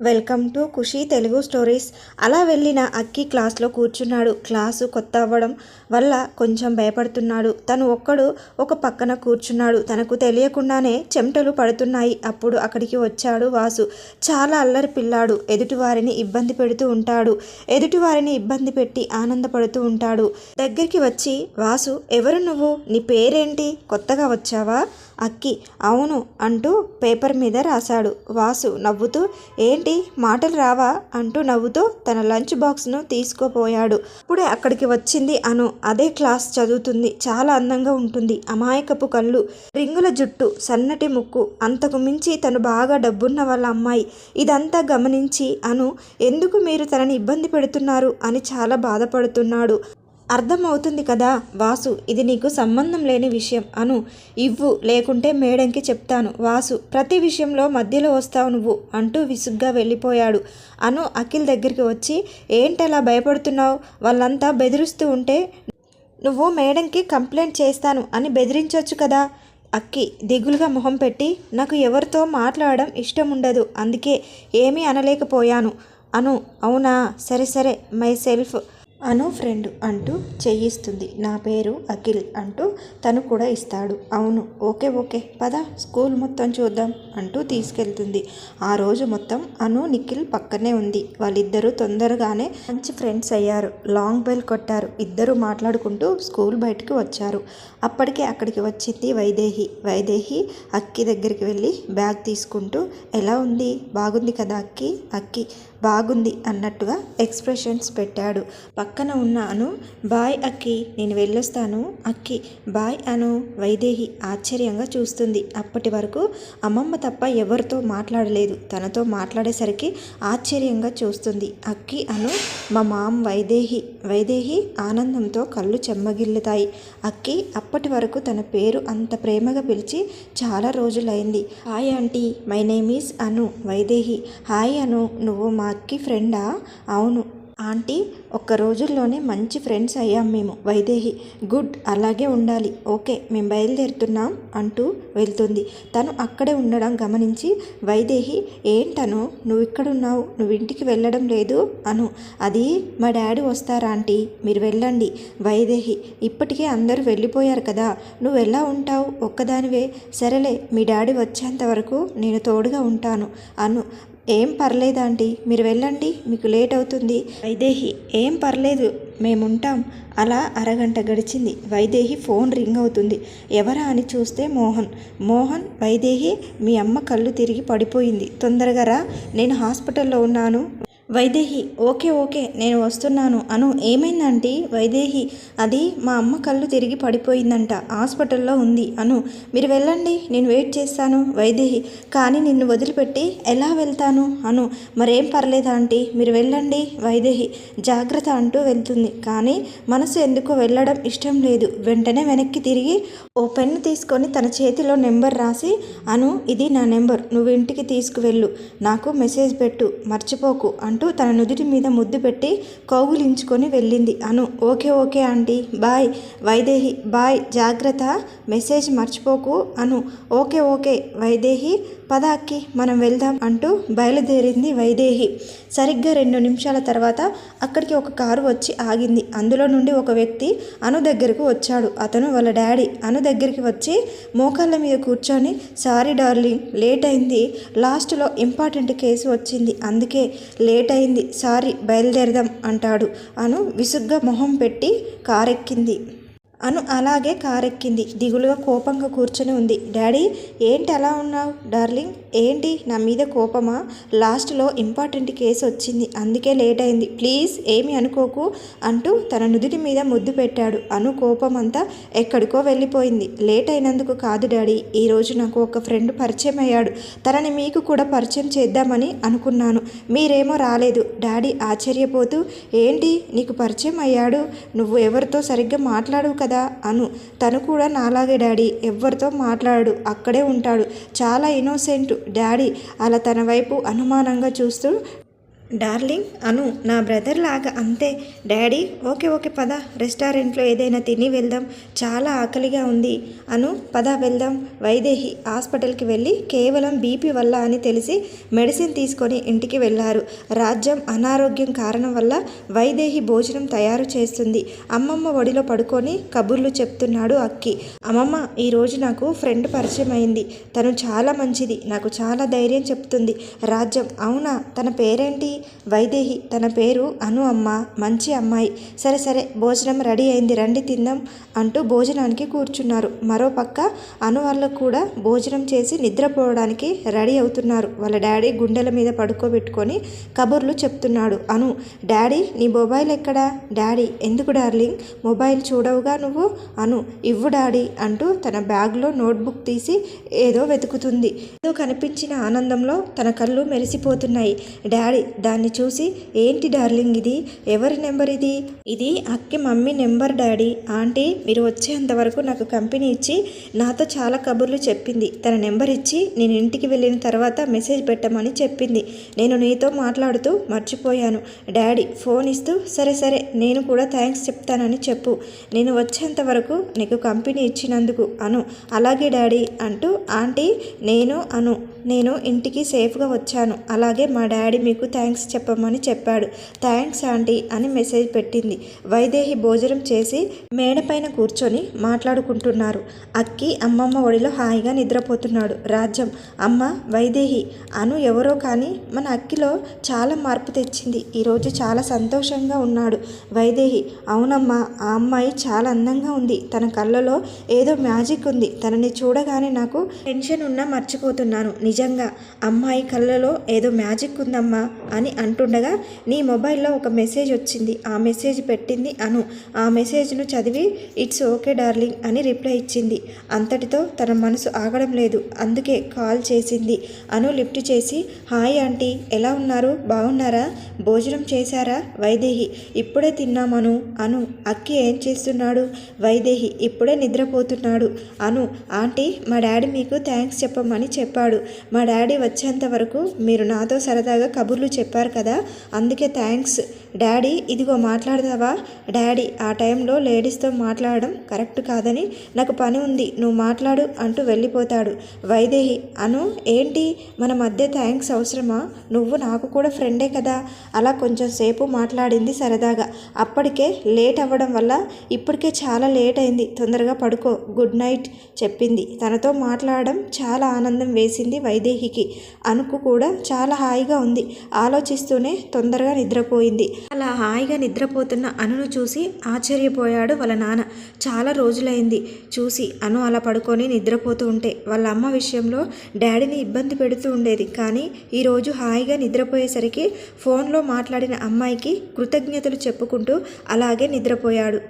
Welcome to Khushi Telugu stories. అలా వెళ్ళిన అక్కి క్లాస్లో కూర్చున్నాడు. క్లాసు కొత్త అవ్వడం వల్ల కొంచెం భయపడుతున్నాడు. తను ఒక్కడు ఒక పక్కన కూర్చున్నాడు. తనకు తెలియకుండానే చెమటలు పడుతున్నాయి. అప్పుడు అక్కడికి వచ్చాడు వాసు. చాలా అల్లరి పిల్లాడు. ఎదుటివారిని ఇబ్బంది పెడుతూ ఉంటాడు. ఎదుటివారిని ఇబ్బంది పెట్టి ఆనందపడుతూ ఉంటాడు. దగ్గరికి వచ్చి, వాసు ఎవరు నువ్వు? నీ పేరేంటి? కొత్తగా వచ్చావా? అక్కి అవును అంటూ పేపర్ మీద రాశాడు. వాసు నవ్వుతూ, ఏంటి మాటలు రావా అంటూ నవ్వుతూ తన లంచ్ బాక్స్ను తీసుకుపోయాడు. ఇప్పుడే అక్కడికి వచ్చింది అను. అదే క్లాస్ చదువుతుంది. చాలా అందంగా ఉంటుంది. అమాయకపు కళ్ళు, రింగుల జుట్టు, సన్నటి ముక్కు. అంతకు మించి తను బాగా డబ్బున్న వాళ్ళ అమ్మాయి. ఇదంతా గమనించి అను, ఎందుకు మీరు తనని ఇబ్బంది పెడుతున్నారు అని చాలా బాధపడుతున్నాడు. అర్థమవుతుంది కదా వాసు, ఇది నీకు సంబంధం లేని విషయం. అను, ఇవ్వు లేకుంటే మేడంకి చెప్తాను. వాసు, ప్రతి విషయంలో మధ్యలో వస్తావు నువ్వు అంటూ విసుగ్గా వెళ్ళిపోయాడు. అను అఖిల్ దగ్గరికి వచ్చి, ఏంటలా భయపడుతున్నావు? వాళ్ళంతా బెదిరిస్తూ ఉంటే నువ్వు మేడంకి కంప్లైంట్ చేస్తాను అని బెదిరించవచ్చు కదా. అక్కి దిగులుగా మొహం పెట్టి, నాకు ఎవరితో మాట్లాడడం ఇష్టం ఉండదు, అందుకే ఏమీ అనలేకపోయాను. అను, అవునా, సరే సరే, మై సెల్ఫ్ అను ఫ్రెండ్ అంటూ చెయ్యిస్తుంది. నా పేరు అఖిల్ అంటూ తను కూడా ఇస్తాడు. అవును, ఓకే ఓకే, పద స్కూల్ మొత్తం చూద్దాం అంటూ తీసుకెళ్తుంది. ఆ రోజు మొత్తం అను నిఖిల్ పక్కనే ఉంది. వాళ్ళిద్దరూ తొందరగానే మంచి ఫ్రెండ్స్ అయ్యారు. లాంగ్ బెల్ కొట్టారు. ఇద్దరు మాట్లాడుకుంటూ స్కూల్ బయటకు వచ్చారు. అప్పటికే అక్కడికి వచ్చింది వైదేహి. వైదేహి అక్కి దగ్గరికి వెళ్ళి బ్యాగ్ తీసుకుంటూ, ఎలా ఉంది? బాగుంది కదా అక్కి? అక్కి బాగుంది అన్నట్టుగా ఎక్స్ప్రెషన్స్ పెట్టాడు. పక్కన ఉన్న అను, బాయ్ అక్కి, నేను వెళ్ళొస్తాను. అక్కి బాయ్ అను. వైదేహి ఆశ్చర్యంగా చూస్తుంది. అప్పటి వరకు అమ్మమ్మ తప్ప ఎవరితో మాట్లాడలేదు. తనతో మాట్లాడేసరికి ఆశ్చర్యంగా చూస్తుంది. అక్కి అను, మా మామ్ వైదేహి. వైదేహి ఆనందంతో కళ్ళు చెమ్మగిల్లుతాయి. అక్కి అప్పటి వరకు తన పేరు అంత ప్రేమగా పిలిచి చాలా రోజులైంది. Hi aunty, my name is Anu. Vaidehi, hi Anu, నువ్వు మా అక్కి ఫ్రెండా? అవును ఆంటీ, ఒక్క రోజుల్లోనే మంచి ఫ్రెండ్స్ అయ్యాం మేము. వైదేహి, గుడ్, అలాగే ఉండాలి. ఓకే, మేము బయలుదేరుతున్నాం అంటూ వెళ్తుంది. తను అక్కడే ఉండడం గమనించి వైదేహి, ఏంటను నువ్వు ఇక్కడున్నావు? నువ్వు ఇంటికి వెళ్ళడం లేదు? అను, అది మా డాడీ వస్తారా ఆంటీ, మీరు వెళ్ళండి. వైదేహి, ఇప్పటికే అందరూ వెళ్ళిపోయారు కదా, నువ్వు ఎలా ఉంటావు ఒక్కదానివే? సరేలే, మీ డాడీ వచ్చేంత వరకు నేను తోడుగా ఉంటాను. అను, ఏం పర్లేదు ఆంటీ, మీరు వెళ్ళండి, మీకు లేట్ అవుతుంది. వైదేహి, ఏం పర్లేదు, మేముంటాం. అలా అరగంట గడిచింది. వైదేహి ఫోన్ రింగ్ అవుతుంది. ఎవరా అని చూస్తే మోహన్. మోహన్, వైదేహి మీ అమ్మ కళ్ళు తిరిగి పడిపోయింది, తొందరగా రా, నేను హాస్పిటల్లో ఉన్నాను. వైదేహి, ఓకే ఓకే, నేను వస్తున్నాను. అను, ఏమైందంటీ? వైదేహి, అది మా అమ్మ కళ్ళు తిరిగి పడిపోయిందంట, హాస్పిటల్లో ఉంది. అను, మీరు వెళ్ళండి, నేను వెయిట్ చేస్తాను. వైదేహి, కానీ నిన్ను వదిలిపెట్టి ఎలా వెళ్తాను? అను, మరేం పర్లేదా ఆంటీ, మీరు వెళ్ళండి. వైదేహి, జాగ్రత్త అంటూ వెళ్తుంది. కానీ మనసు ఎందుకో వెళ్ళడం ఇష్టం లేదు. వెంటనే వెనక్కి తిరిగి ఓ పెన్ను తీసుకొని తన చేతిలో నెంబర్ రాసి, అను, ఇది నా నెంబర్, నువ్వు ఇంటికి తీసుకువెళ్ళు, నాకు మెసేజ్ పెట్టు, మర్చిపోకు అంటూ తన నుదుటి మీద ముద్దు పెట్టి కౌగులించుకొని వెళ్ళింది. Anu, okay okay aunty, bye. Vaidehi, bye, జాగ్రత్త, మెసేజ్ మర్చిపోకు. Anu, okay okay. వైదేహి, పద అక్కి, మనం వెళ్దాం అంటూ బయలుదేరింది వైదేహి. సరిగ్గా 2 నిమిషాల తర్వాత అక్కడికి ఒక కారు వచ్చి ఆగింది. అందులో నుండి ఒక వ్యక్తి అను దగ్గరకు వచ్చాడు. అతను వాళ్ళ డాడీ. అను దగ్గరికి వచ్చి మోకాళ్ళ మీద కూర్చొని, సారీ డార్లింగ్, లేట్ అయింది, లాస్ట్లో ఇంపార్టెంట్ కేసు వచ్చింది, అందుకే లేట్ అయింది, సారీ, బయలుదేరదాం అంటాడు. అను విసుగ్గా మొహం పెట్టి కారెక్కింది. అను అలాగే కారెక్కింది. దిగులుగా కోపంగా కూర్చొని ఉంది. డాడీ, ఏంటి అలా ఉన్నావు? డార్లింగ్, ఏంటి నా మీద కోపమా? లాస్ట్లో ఇంపార్టెంట్ కేసు వచ్చింది, అందుకే లేట్ అయింది, ప్లీజ్ ఏమీ అనుకోకు అంటూ తన నుదుటి మీద ముద్దు పెట్టాడు. అను కోపం అంతా ఎక్కడికో వెళ్ళిపోయింది. లేట్ అయినందుకు కాదు డాడీ, ఈరోజు నాకు ఒక ఫ్రెండ్ పరిచయం అయ్యాడు, తనని మీకు కూడా పరిచయం చేద్దామని అనుకున్నాను, మీరేమో రాలేదు. డాడీ ఆశ్చర్యపోతూ, ఏంటి నీకు పరిచయం అయ్యాడు? నువ్వు ఎవరితో సరిగ్గా మాట్లాడవు కదా? అను, తను కూడా నాలాగే డాడీ, ఎవరితో మాట్లాడు, అక్కడే ఉంటాడు, చాలా ఇన్నోసెంట్ డాడీ. అలా తన వైపు అనుమానంగా చూస్తూ, డార్లింగ్ అను నా బ్రదర్ లాగా అంతే. డాడీ ఓకే ఓకే పద, రెస్టారెంట్లో ఏదైనా తిని వెళ్దాం, చాలా ఆకలిగా ఉంది. అను పద వెళ్దాం. వైదేహి హాస్పిటల్కి వెళ్ళి కేవలం బీపీ వల్ల అని తెలిసి మెడిసిన్ తీసుకొని ఇంటికి వెళ్ళారు. రాజ్యం అనారోగ్యం కారణం వల్ల వైదేహి భోజనం తయారు చేస్తుంది. అమ్మమ్మ ఒడిలో పడుకొని కబుర్లు చెప్తున్నాడు అక్కి. అమ్మమ్మ ఈరోజు నాకు ఫ్రెండ్ పరిచయం అయింది. తను చాలా మంచిది, నాకు చాలా ధైర్యం చెప్తుంది. రాజ్యం అవునా, తన పేరేంటి? వైదేహి తన పేరు అను అమ్మ, మంచి అమ్మాయి. సరే సరే భోజనం రెడీ అయింది, రండి తిందాం అంటూ భోజనానికి కూర్చున్నారు. మరోపక్క అను వాళ్ళు కూడా భోజనం చేసి నిద్రపోవడానికి రెడీ అవుతున్నారు. వాళ్ళ డాడీ గుండెల మీద పడుకోబెట్టుకొని కబుర్లు చెప్తున్నాడు. అను డాడీ నీ మొబైల్ ఎక్కడా? డాడీ ఎందుకు డార్లింగ్, మొబైల్ చూడవుగా నువ్వు? అను ఇవ్వు డాడీ అంటూ తన బ్యాగ్లో నోట్బుక్ తీసి ఏదో వెతుకుతుంది. ఏదో కనిపించిన ఆనందంలో తన కళ్ళు మెరిసిపోతున్నాయి. డాడీ దాన్ని చూసి ఏంటి డార్లింగ్ ఇది, ఎవరి నెంబర్ ఇది? ఇది అక్కి మమ్మీ నెంబర్ డాడీ. ఆంటీ మీరు వచ్చేంతవరకు నాకు కంపెనీ ఇచ్చి నాతో చాలా కబుర్లు చెప్పింది. తన నెంబర్ ఇచ్చి నేను ఇంటికి వెళ్ళిన తర్వాత మెసేజ్ పెట్టమని చెప్పింది. నేను నీతో మాట్లాడుతూ మర్చిపోయాను. డాడీ ఫోన్ ఇస్తూ సరే సరే నేను కూడా థ్యాంక్స్ చెప్తానని చెప్పు, నేను వచ్చేంత వరకు నీకు కంపెనీ ఇచ్చినందుకు. అను అలాగే డాడీ అంటూ ఆంటీ నేను ఇంటికి సేఫ్గా వచ్చాను, అలాగే మా డాడీ మీకు థ్యాంక్స్ చెప్పమని చెప్పాడు. థ్యాంక్స్ ఆంటీ అని మెసేజ్ పెట్టింది. వైదేహి భోజనం చేసి మేడపైన కూర్చొని మాట్లాడుకుంటున్నారు. అక్కి అమ్మమ్మ ఒడిలో హాయిగా నిద్రపోతున్నాడు. రాజ్యం అమ్మ వైదేహి, అను ఎవరో కానీ మన అక్కిలో చాలా మార్పు తెచ్చింది. ఈరోజు చాలా సంతోషంగా ఉన్నాడు. వైదేహి అవునమ్మా, ఆ అమ్మాయి చాలా అందంగా ఉంది, తన కళ్ళలో ఏదో మ్యాజిక్ ఉంది. తనని చూడగానే నాకు టెన్షన్ ఉన్నా మర్చిపోతున్నాను. నిజంగా అమ్మాయి కళ్ళలో ఏదో మ్యాజిక్ ఉందమ్మా అని అంటుండగా నీ మొబైల్లో ఒక మెసేజ్ వచ్చింది, ఆ మెసేజ్ పెట్టింది అను. ఆ మెసేజ్ను చదివి ఇట్స్ ఓకే డార్లింగ్ అని రిప్లై ఇచ్చింది. అంతటితో తన మనసు ఆగడం లేదు, అందుకే కాల్ చేసింది. అను లిఫ్ట్ చేసి హాయ్ ఆంటీ ఎలా ఉన్నారు, బాగున్నారా, భోజనం చేశారా? వైదేహి ఇప్పుడే తిన్నామను. అను అక్కి ఏం చేస్తున్నాడు? వైదేహి ఇప్పుడే నిద్రపోతున్నాడు. అను ఆంటీ మా డాడీ మీకు థ్యాంక్స్ చెప్పమని చెప్పాడు. మా డాడీ వచ్చేంత వరకు మీరు నాతో సరదాగా కబుర్లు చెప్పారు కదా, అందుకే థ్యాంక్స్. డాడీ ఇదిగో మాట్లాడదావా? డాడీ ఆ టైంలో లేడీస్తో మాట్లాడడం కరెక్ట్ కాదని, నాకు పని ఉంది, నువ్వు మాట్లాడు అంటూ వెళ్ళిపోతాడు. వైదేహి అను ఏంటి మన మధ్య థ్యాంక్స్ అవసరమా? నువ్వు నాకు కూడా ఫ్రెండే కదా. అలా కొంచెం సేపు మాట్లాడింది సరదాగా. అప్పటికే లేట్ అవ్వడం వల్ల ఇప్పటికే చాలా లేట్ అయింది, తొందరగా పడుకో, గుడ్ నైట్ చెప్పింది. తనతో మాట్లాడడం చాలా ఆనందం వేసింది వైదేహికి. అనుకు కూడా చాలా హాయిగా ఉంది. ఆలోచిస్తూనే తొందరగా నిద్రపోయింది. అలా హాయిగా నిద్రపోతున్న అనును చూసి ఆశ్చర్యపోయాడు వాళ్ళ నాన్న. చాలా రోజులైంది చూసి అను అలా పడుకొని నిద్రపోతూ ఉంటే. వాళ్ళ అమ్మ విషయంలో డాడీని ఇబ్బంది పెడుతూ ఉండేది, కానీ ఈరోజు హాయిగా నిద్రపోయేసరికి ఫోన్లో మాట్లాడిన అమ్మాయికి కృతజ్ఞతలు చెప్పుకుంటూ అలాగే నిద్రపోయాడు.